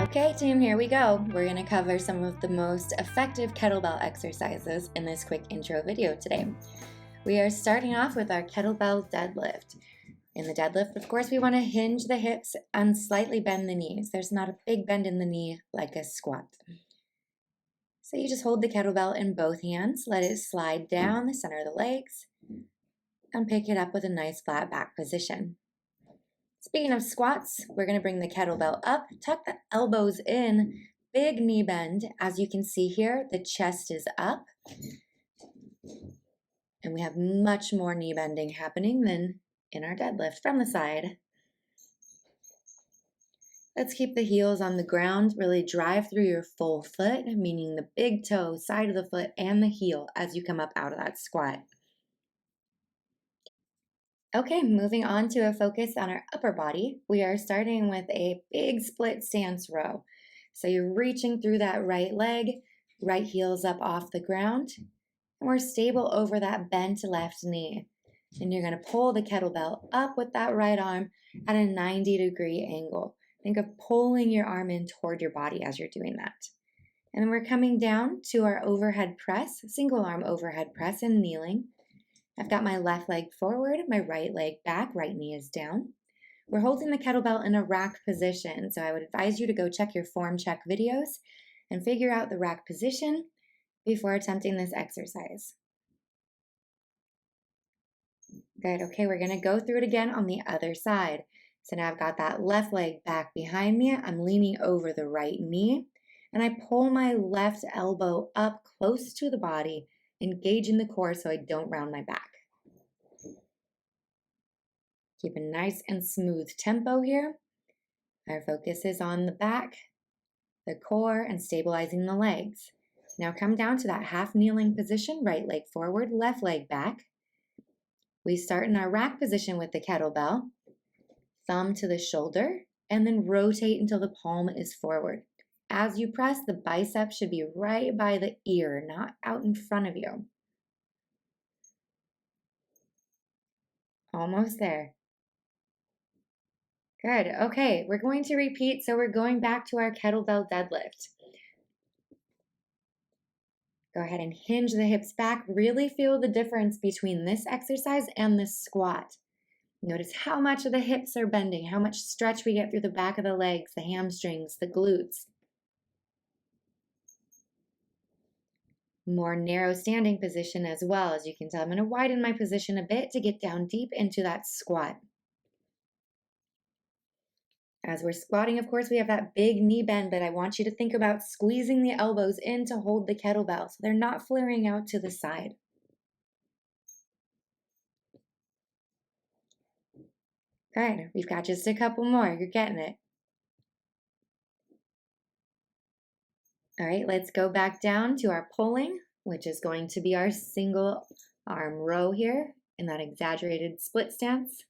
Okay, team, here we go. We're going to cover some of the most effective kettlebell exercises in this quick intro video today. We are starting off with our kettlebell deadlift. In the deadlift, of course, we want to hinge the hips and slightly bend the knees. There's not a big bend in the knee like a squat. So you just hold the kettlebell in both hands, let it slide down the center of the legs, and pick it up with a nice flat back position. Speaking of squats, we're going to bring the kettlebell up, tuck the elbows in, big knee bend. As you can see here, the chest is up. And we have much more knee bending happening than in our deadlift from the side. Let's keep the heels on the ground. Really drive through your full foot, meaning the big toe, side of the foot, and the heel as you come up out of that squat. Okay, moving on to a focus on our upper body. We are starting with a big split stance row. So you're reaching through that right leg, right heel's up off the ground, and we're stable over that bent left knee. And you're going to pull the kettlebell up with that right arm at a 90-degree angle. Think of pulling your arm in toward your body as you're doing that. And then we're coming down to our overhead press, single arm overhead press and kneeling. I've got my left leg forward, my right leg back, right knee is down. We're holding the kettlebell in a rack position, so I would advise you to go check your form check videos and figure out the rack position before attempting this exercise. Good, okay, we're gonna go through it again on the other side. So now I've got that left leg back behind me, I'm leaning over the right knee, and I pull my left elbow up close to the body, engaging the core so I don't round my back. Keep a nice and smooth tempo here. Our focus is on the back, the core, and stabilizing the legs. Now come down to that half kneeling position, right leg forward, left leg back. We start in our rack position with the kettlebell, thumb to the shoulder, and then rotate until the palm is forward. As you press, the bicep should be right by the ear, not out in front of you. Almost there. Good. Okay, we're going to repeat. So we're going back to our kettlebell deadlift. Go ahead and hinge the hips back. Really feel the difference between this exercise and this squat. Notice how much of the hips are bending, how much stretch we get through the back of the legs, the hamstrings, the glutes. More narrow standing position as well. As you can tell, I'm going to widen my position a bit to get down deep into that squat. As we're squatting, of course, we have that big knee bend, but I want you to think about squeezing the elbows in to hold the kettlebell so they're not flaring out to the side. Good. We've got just a couple more. You're getting it. All right, let's go back down to our pulling, which is going to be our single arm row here in that exaggerated split stance.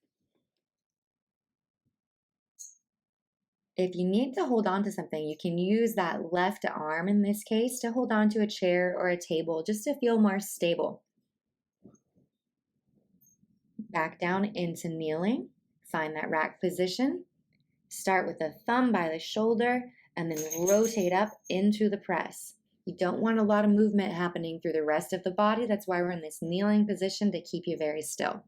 If you need to hold on to something, you can use that left arm in this case to hold on to a chair or a table just to feel more stable. Back down into kneeling, find that rack position. Start with the thumb by the shoulder and then rotate up into the press. You don't want a lot of movement happening through the rest of the body. That's why we're in this kneeling position to keep you very still.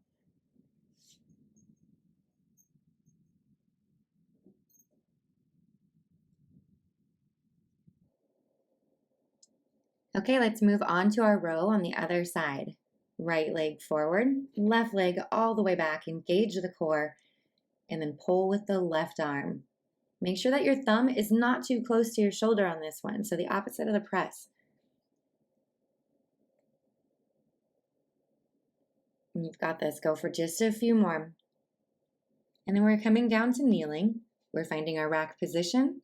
Okay, let's move on to our row on the other side. Right leg forward, left leg all the way back, engage the core, and then pull with the left arm. Make sure that your thumb is not too close to your shoulder on this one, so the opposite of the press. And you've got this. Go for just a few more. And then we're coming down to kneeling. We're finding our rack position.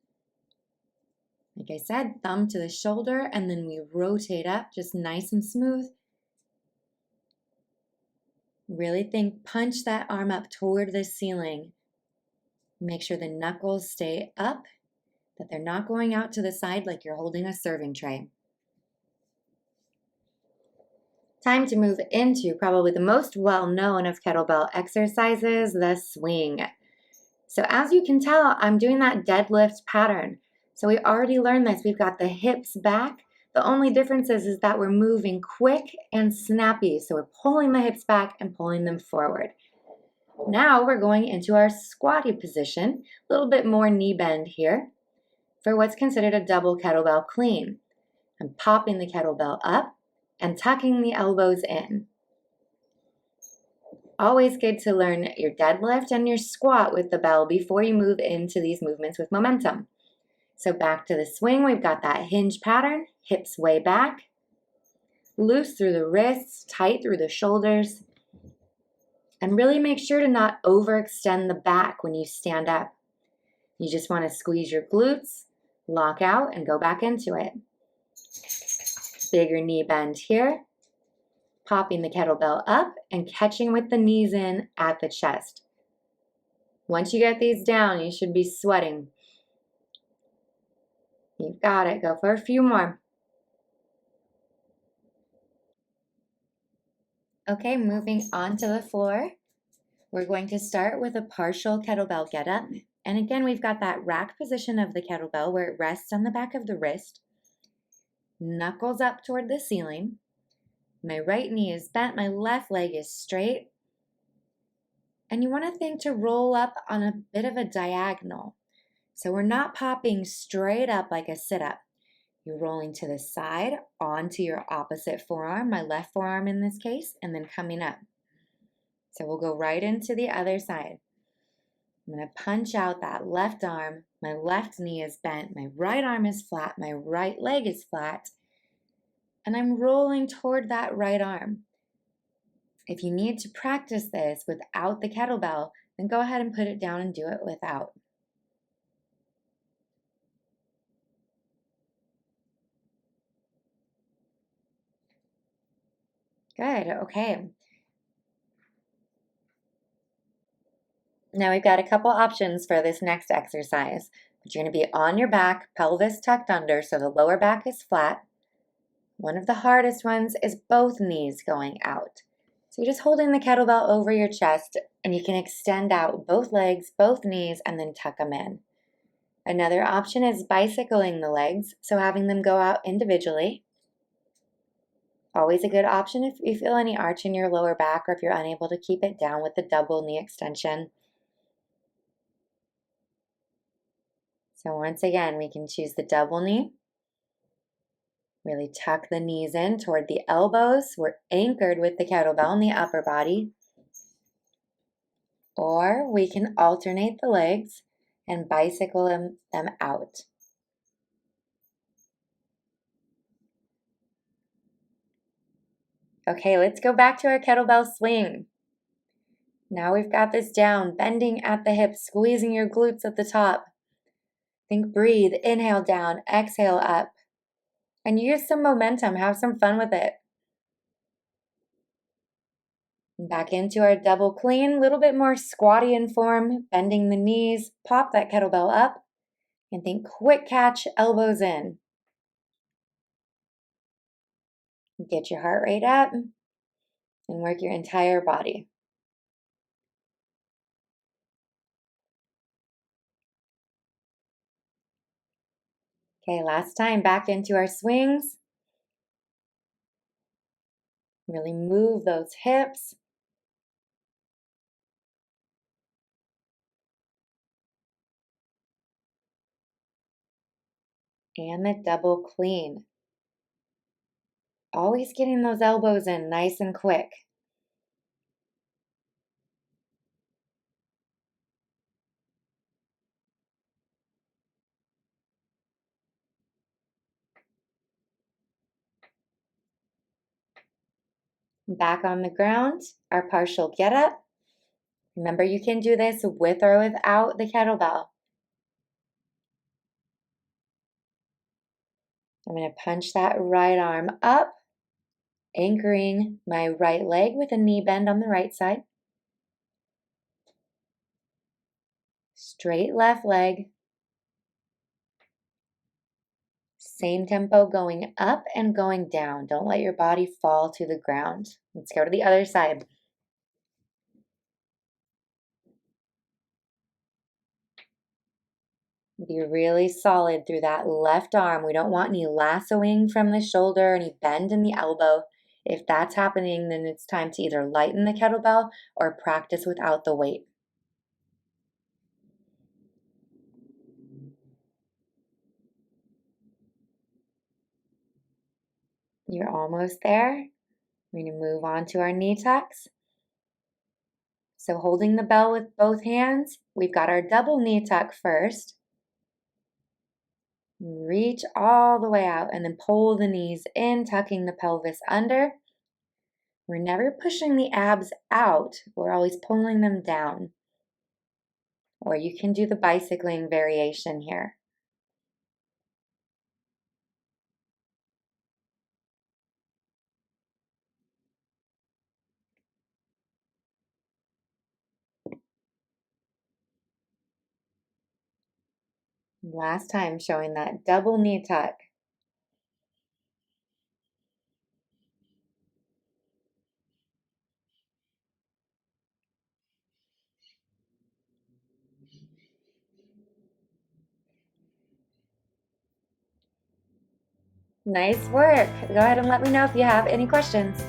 Like I said, thumb to the shoulder, and then we rotate up just nice and smooth. Really think, punch that arm up toward the ceiling. Make sure the knuckles stay up, that they're not going out to the side like you're holding a serving tray. Time to move into probably the most well-known of kettlebell exercises, the swing. So as you can tell, I'm doing that deadlift pattern. So we already learned this. We've got the hips back. The only difference is that we're moving quick and snappy. So we're pulling the hips back and pulling them forward. Now we're going into our squatty position, a little bit more knee bend here for what's considered a double kettlebell clean. I'm popping the kettlebell up and tucking the elbows in. Always good to learn your deadlift and your squat with the bell before you move into these movements with momentum. So back to the swing, we've got that hinge pattern, hips way back, loose through the wrists, tight through the shoulders, and really make sure to not overextend the back when you stand up. You just want to squeeze your glutes, lock out, and go back into it. Bigger knee bend here, popping the kettlebell up and catching with the knees in at the chest. Once you get these down, you should be sweating. You've got it. Go for a few more. Okay, moving on to the floor. We're going to start with a partial kettlebell getup. And again, we've got that rack position of the kettlebell where it rests on the back of the wrist. Knuckles up toward the ceiling. My right knee is bent, my left leg is straight. And you want to think to roll up on a bit of a diagonal. So we're not popping straight up like a sit-up. You're rolling to the side, onto your opposite forearm, my left forearm in this case, and then coming up. So we'll go right into the other side. I'm going to punch out that left arm, my left knee is bent, my right arm is flat, my right leg is flat, and I'm rolling toward that right arm. If you need to practice this without the kettlebell, then go ahead and put it down and do it without. Good, okay. Now we've got a couple options for this next exercise. But you're going to be on your back, pelvis tucked under, so the lower back is flat. One of the hardest ones is both knees going out. So you're just holding the kettlebell over your chest, and you can extend out both legs, both knees, and then tuck them in. Another option is bicycling the legs, so having them go out individually. Always a good option if you feel any arch in your lower back or if you're unable to keep it down with the double knee extension. So once again, we can choose the double knee. Really tuck the knees in toward the elbows. We're anchored with the kettlebell in the upper body. Or we can alternate the legs and bicycle them out. Okay, let's go back to our kettlebell swing. Now we've got this down, bending at the hips, squeezing your glutes at the top. Think breathe, inhale down, exhale up. And use some momentum, have some fun with it. Back into our double clean, a little bit more squatty in form, bending the knees, pop that kettlebell up, and think quick catch, elbows in. Get your heart rate up and work your entire body. Okay, last time, back into our swings. Really move those hips. And the double clean. Always getting those elbows in nice and quick. Back on the ground, our partial get up. Remember, you can do this with or without the kettlebell. I'm going to punch that right arm up, anchoring my right leg with a knee bend on the right side. Straight left leg. Same tempo going up and going down. Don't let your body fall to the ground. Let's go to the other side. Be really solid through that left arm. We don't want any lassoing from the shoulder, any bend in the elbow. If that's happening, then it's time to either lighten the kettlebell or practice without the weight. You're almost there. We're going to move on to our knee tucks. So holding the bell with both hands, we've got our double knee tuck first. Reach all the way out and then pull the knees in, tucking the pelvis under. We're never pushing the abs out. We're always pulling them down. Or you can do the bicycling variation here. Last time showing that double knee tuck. Nice work. Go ahead and let me know if you have any questions.